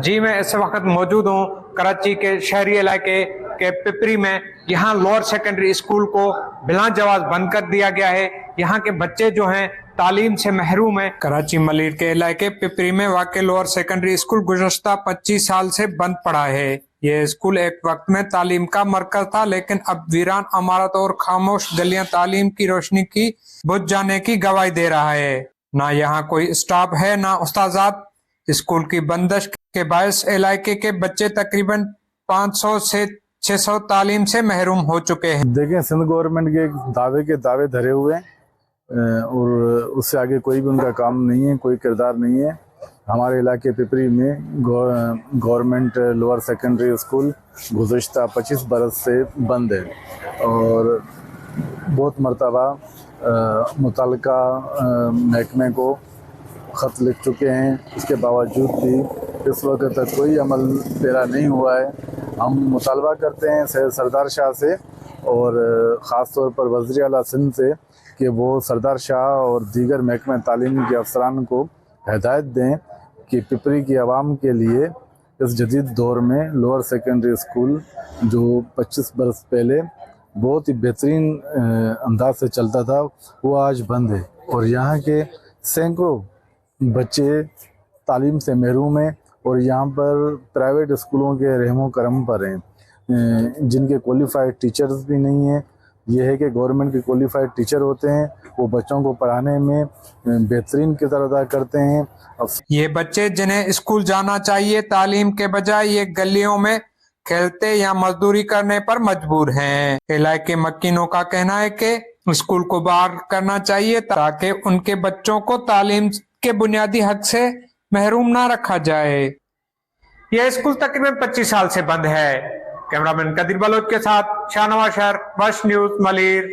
جی میں اس وقت موجود ہوں کراچی کے شہری علاقے کے پپری میں. یہاں لوور سیکنڈری اسکول کو بلا جواز بند کر دیا گیا ہے. یہاں کے بچے جو ہیں تعلیم سے محروم ہیں. کراچی ملیر کے علاقے پپری میں واقع لوور سیکنڈری اسکول گزشتہ 25 سال سے بند پڑا ہے. یہ اسکول ایک وقت میں تعلیم کا مرکز تھا، لیکن اب ویران عمارت اور خاموش گلیاں تعلیم کی روشنی کی بجھ جانے کی گواہی دے رہا ہے. نہ یہاں کوئی اسٹاف ہے نہ استاذات. اسکول کی بندش کے باعث علاقے کے بچے تقریباً 500 سے 600 تعلیم سے محروم ہو چکے ہیں. دیکھیں سندھ گورنمنٹ کے دعوے دھرے ہوئے ہیں اور اس سے آگے کوئی بھی ان کا کام نہیں ہے، کوئی کردار نہیں ہے. ہمارے علاقے پپری میں گورنمنٹ لوور سیکنڈری اسکول گزشتہ 25 برس سے بند ہے اور بہت مرتبہ متعلقہ محکمے کو خط لکھ چکے ہیں. اس کے باوجود بھی اس وقت تک کوئی عمل پیرا نہیں ہوا ہے. ہم مطالبہ کرتے ہیں سردار شاہ سے اور خاص طور پر وزیر اعلیٰ سندھ سے کہ وہ سردار شاہ اور دیگر محکمہ تعلیم کے افسران کو ہدایت دیں کہ پپری کی عوام کے لیے اس جدید دور میں لوور سیکنڈری اسکول جو 25 برس پہلے بہت ہی بہترین انداز سے چلتا تھا وہ آج بند ہے اور یہاں کے سینکڑوں بچے تعلیم سے محروم ہیں اور یہاں پر پرائیویٹ اسکولوں کے رحم و کرم پر ہیں جن کے کوالیفائڈ ٹیچرز بھی نہیں ہیں. یہ ہے کہ گورنمنٹ کے کوالیفائڈ ٹیچر ہوتے ہیں، وہ بچوں کو پڑھانے میں بہترین کردار ادا کرتے ہیں. یہ بچے جنہیں اسکول جانا چاہیے تعلیم کے بجائے یہ گلیوں میں کھیلتے یا مزدوری کرنے پر مجبور ہیں. علاقے مکینوں کا کہنا ہے کہ اسکول کو بحال کرنا چاہیے تاکہ ان کے بچوں کو تعلیم کے بنیادی حق سے محروم نہ رکھا جائے. یہ اسکول تقریباً 25 سال سے بند ہے. کیمرامین قدیر بلوچ کے ساتھ شاہ نواز شہر، وش نیوز ملیر.